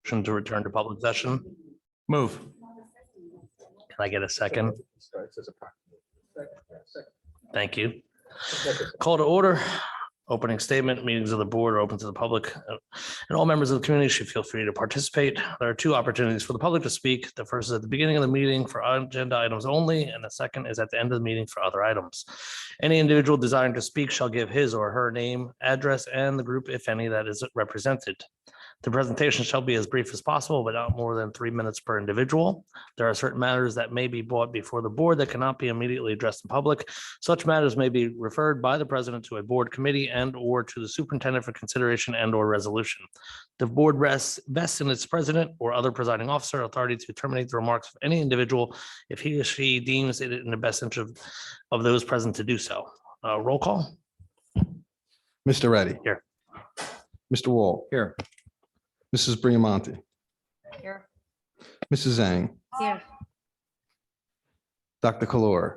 motion to return to public session. Move. Can I get a second? Thank you. Call to order. Opening statement, meetings of the board are open to the public and all members of the community should feel free to participate. There are two opportunities for the public to speak. The first is at the beginning of the meeting for agenda items only, and the second is at the end of the meeting for other items. Any individual desiring to speak shall give his or her name, address, and the group, if any, that is represented. The presentation shall be as brief as possible, but not more than 3 minutes per individual. There are certain matters that may be brought before the board that cannot be immediately addressed in public. Such matters may be referred by the president to a board committee and or to the superintendent for consideration and or resolution. The board vests in its president or other presiding officer authority to terminate the remarks of any individual if he or she deems it in the best interest of those present to do so. Roll call. Mr. Reddy. Here. Mr. Wall. Here. Mrs. Briamonte. Here. Mrs. Zhang. Here. Dr. Kalor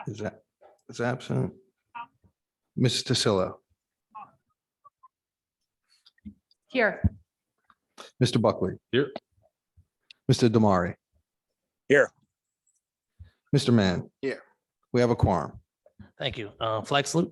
is absent. Mrs. Tassilo. Here. Mr. Buckley. Here. Mr. Damari. Here. Mr. Mann. Here. We have a quorum. Thank you. Flag salute.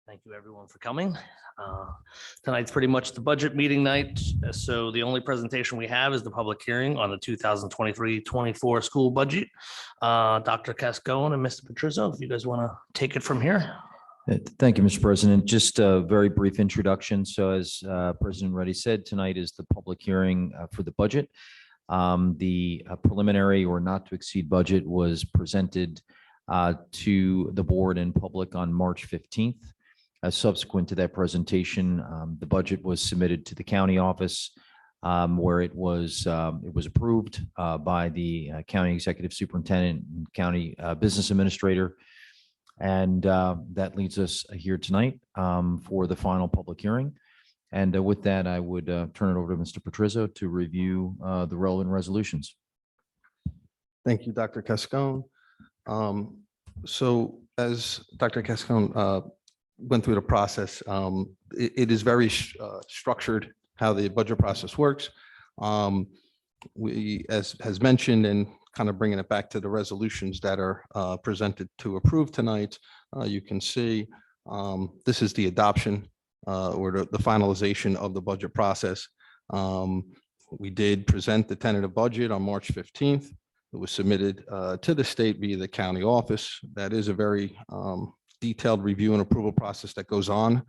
Thank you, everyone, for coming. Tonight's pretty much the budget meeting night. So the only presentation we have is the public hearing on the 2023-24 school budget. Dr. Cascone and Mr. Patrizio, if you guys want to take it from here. Thank you, Mr. President. Just a very brief introduction. So as President Reddy said, tonight is the public hearing for the budget. The preliminary or not to exceed budget was presented to the board and public on March 15th. Subsequent to that presentation, the budget was submitted to the county office where it was approved by the county executive superintendent and county business administrator. And that leads us here tonight for the final public hearing. And with that, I would turn it over to Mr. Patrizio to review the relevant resolutions. Thank you, Dr. Cascone. So as Dr. Cascone went through the process, it is very structured how the budget process works. We, as has mentioned, and kind of bringing it back to the resolutions that are presented to approve tonight, you can see this is the adoption or the finalization of the budget process. We did present the tentative budget on March 15th. It was submitted to the state via the county office. That is a very detailed review and approval process that goes on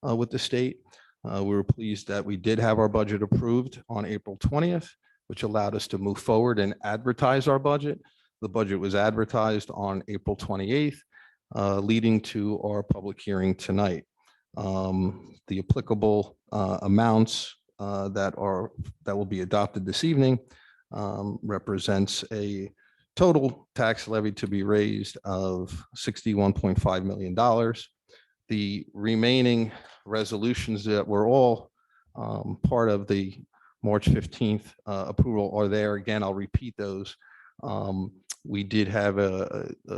with the state. We were pleased that we did have our budget approved on April 20th, which allowed us to move forward and advertise our budget. The budget was advertised on April 28th, leading to our public hearing tonight. The applicable amounts that will be adopted this evening represents a total tax levy to be raised of $61.5 million. The remaining resolutions that were all part of the March 15th approval are there. Again, I'll repeat those. We did have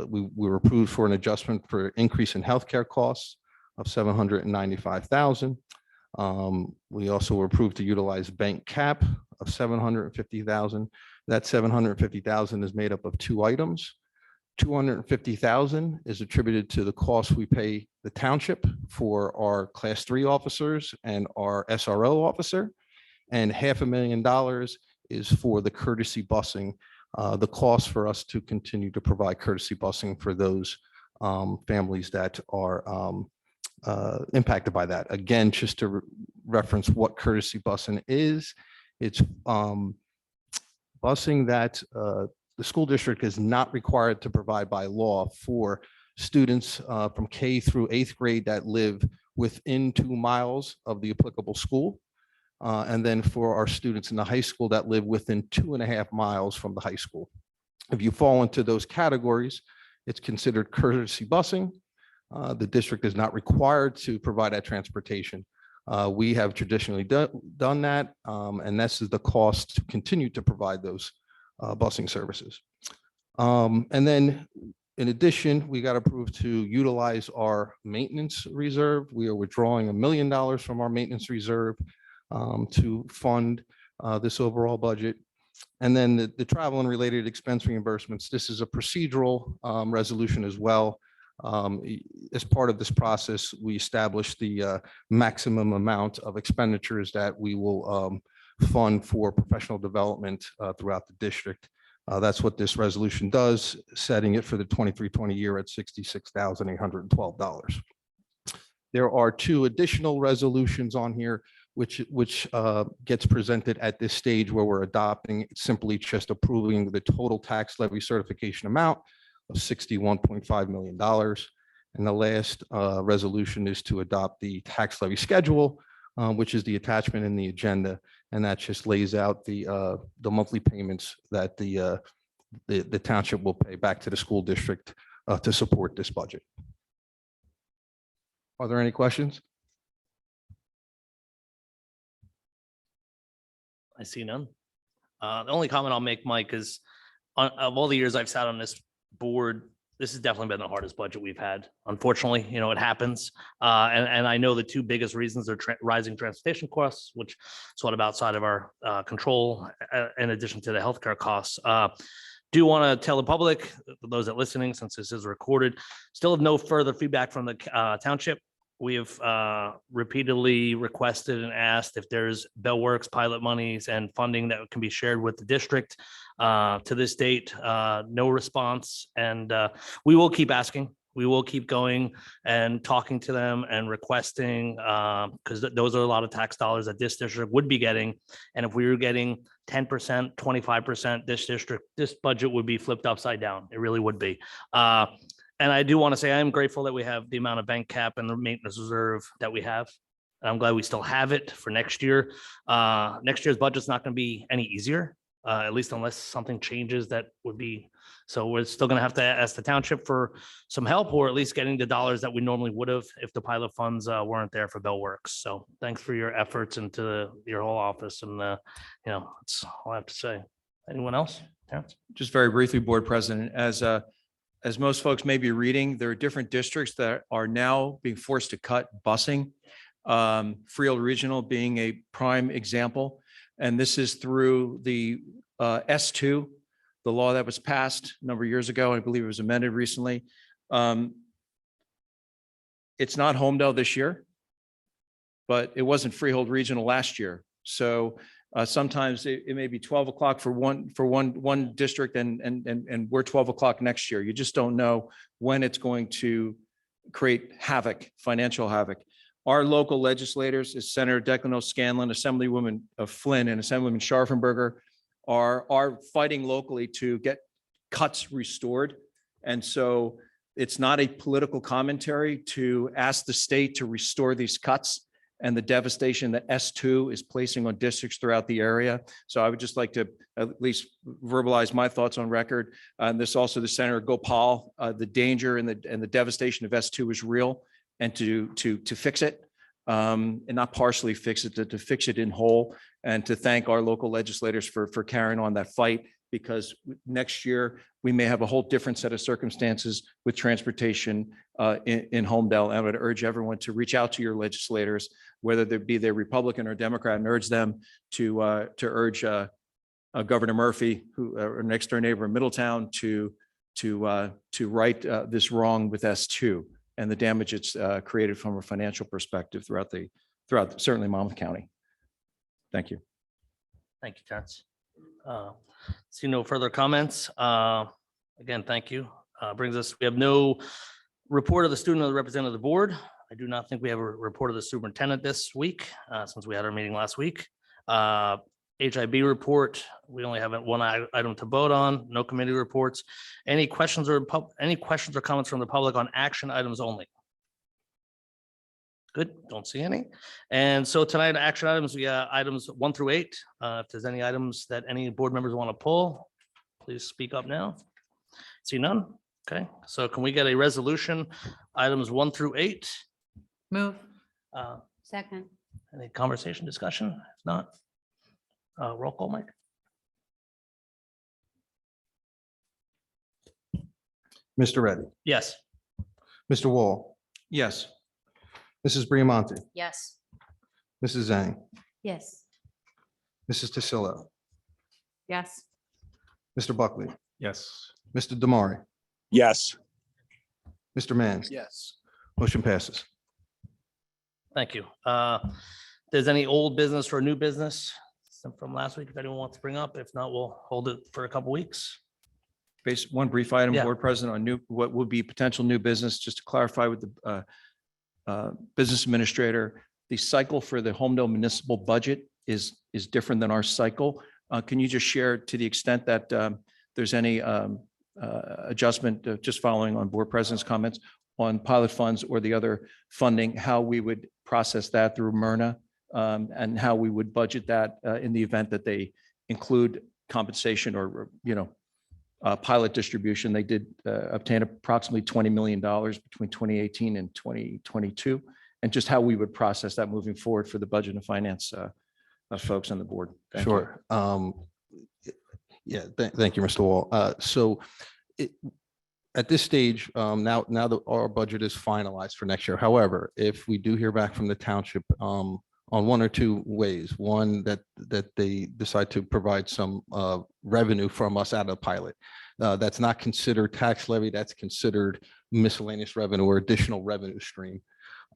we were approved for an adjustment for increase in healthcare costs of $795,000. We also were approved to utilize bank cap of $750,000. That $750,000 is made up of two items. $250,000 is attributed to the cost we pay the township for our class 3 officers and our SRO officer. And $500,000 is for the courtesy busing, the cost for us to continue to provide courtesy busing for those families that are impacted by that. Again, just to reference what courtesy busing is, it's busing that the school district is not required to provide by law for students from K through 8th grade that live within 2 miles of the applicable school. And then for our students in the high school that live within 2.5 miles from the high school. If you fall into those categories, it's considered courtesy busing. The district is not required to provide that transportation. We have traditionally done that, and this is the cost to continue to provide those busing services. And then in addition, we got approved to utilize our maintenance reserve. We are withdrawing $1 million from our maintenance reserve to fund this overall budget. And then the travel and related expense reimbursements. This is a procedural resolution as well. As part of this process, we established the maximum amount of expenditures that we will fund for professional development throughout the district. That's what this resolution does, setting it for the 23-20 year at $66,812. There are two additional resolutions on here, which gets presented at this stage where we're adopting simply just approving the total tax levy certification amount of $61.5 million. And the last resolution is to adopt the tax levy schedule, which is the attachment in the agenda. And that just lays out the monthly payments that the township will pay back to the school district to support this budget. Are there any questions? I see none. The only comment I'll make, Mike, is of all the years I've sat on this board, this has definitely been the hardest budget we've had. Unfortunately, it happens. And I know the two biggest reasons are rising transportation costs, which sort of outside of our control, in addition to the healthcare costs. Do want to tell the public, those that are listening, since this is recorded, still have no further feedback from the township. We have repeatedly requested and asked if there's Bell Works pilot monies and funding that can be shared with the district. To this date, no response. And we will keep asking. We will keep going and talking to them and requesting, because those are a lot of tax dollars that this district would be getting. And if we were getting 10%, 25%, this budget would be flipped upside down. It really would be. And I do want to say I am grateful that we have the amount of bank cap and the maintenance reserve that we have. I'm glad we still have it for next year. Next year's budget's not going to be any easier, at least unless something changes that would be. So we're still going to have to ask the township for some help, or at least getting the dollars that we normally would have if the pilot funds weren't there for Bell Works. So thanks for your efforts and to your whole office. And, that's all I have to say. Anyone else? Terrence? Just very briefly, Board President, as most folks may be reading, there are different districts that are now being forced to cut busing. Freehold Regional being a prime example. And this is through the S2, the law that was passed a number of years ago. I believe it was amended recently. It's not Holmdel this year, but it wasn't Freehold Regional last year. So sometimes it may be 12 o'clock for one district and we're 12 o'clock next year. You just don't know when it's going to create havoc, financial havoc. Our local legislators, is Senator Declan O'Scanlan, Assemblywoman Flynn, and Assemblywoman Scharfenberger, are fighting locally to get cuts restored. And so it's not a political commentary to ask the state to restore these cuts and the devastation that S2 is placing on districts throughout the area. So I would just like to at least verbalize my thoughts on record. And this also, the Senator Gopal, the danger and the devastation of S2 is real, and to fix it, and not partially fix it, to fix it in whole, and to thank our local legislators for carrying on that fight, because next year we may have a whole different set of circumstances with transportation in Holmdel. I would urge everyone to reach out to your legislators, whether they be they're Republican or Democrat, and urge them to urge Governor Murphy, who our next door neighbor in Middletown, to right this wrong with S2 and the damage it's created from a financial perspective throughout certainly Monmouth County. Thank you. Thank you, Terrence. See no further comments. Again, thank you. Brings us, we have no report of the student or the representative of the board. I do not think we have a report of the superintendent this week, since we had our meeting last week. HIB report, we only have one item to vote on, no committee reports. Any questions or comments from the public on action items only? Good, don't see any. And so tonight, action items, we got items 1 through 8. If there's any items that any board members want to pull, please speak up now. See none. Okay, so can we get a resolution, items 1 through 8? Move. Uh, Second. Any conversation, discussion? If not, roll call, Mike? Mr. Reddy, Yes. Mr. Wall, Yes. Mrs. Briamonte, Yes. Mrs. Zhang, Yes. Mrs. Tasillo, Yes. Mr. Buckley, Yes. Mr. Damari, yes, Mr. Mann. Yes. Motion passes. Thank you. There's any old business or new business from last week, if anyone wants to bring up? If not, we'll hold it for a couple weeks. One brief item, Yeah. Board President, on what would be potential new business, just to clarify with the business administrator, the cycle for the Holmdel municipal budget is different than our cycle. Can you just share, to the extent that there's any adjustment, just following on Board President's comments on pilot funds or the other funding, how we would process that through Myrna, and how we would budget that in the event that they include compensation or, pilot distribution. They did obtain approximately $20 million between 2018 and 2022, and just how we would process that moving forward for the budget and finance folks on the board. Thank you. Sure. Yeah, thank you, Mr. Wall. So at this stage, now that our budget is finalized for next year. However, if we do hear back from the township on one or two ways, one that they decide to provide some revenue from us out of the pilot, that's not considered tax levy, that's considered miscellaneous revenue or additional revenue stream.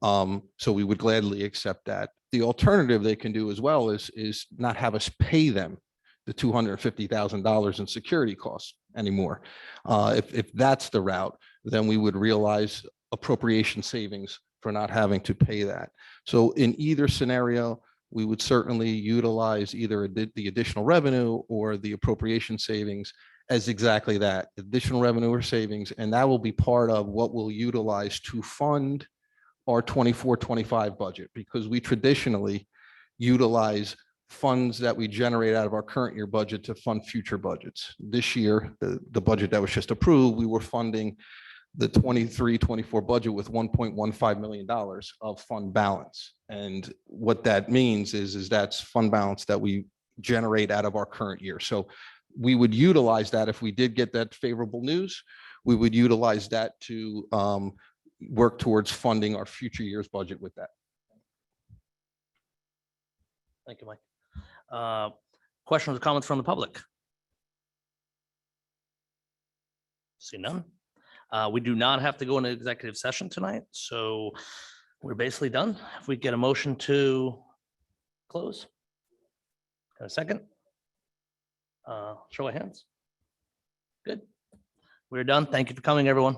So we would gladly accept that. The alternative they can do as well is not have us pay them the $250,000 in security costs anymore. If that's the route, then we would realize appropriation savings for not having to pay that. So in either scenario, we would certainly utilize either the additional revenue or the appropriation savings as exactly that, additional revenue or savings, and that will be part of what we'll utilize to fund our 24-25 budget, because we traditionally utilize funds that we generate out of our current year budget to fund future budgets. This year, the budget that was just approved, we were funding the 23-24 budget with $1.15 million of fund balance. And what that means is that's fund balance that we generate out of our current year. So we would utilize that if we did get that favorable news, we would utilize that to work towards funding our future year's budget with that. Thank you, Mike. Questions or comments from the public? See none. We do not have to go into executive session tonight, so we're basically done. If we get a motion to close. Got a second? Show of hands. Good. We're done. Thank you for coming, everyone.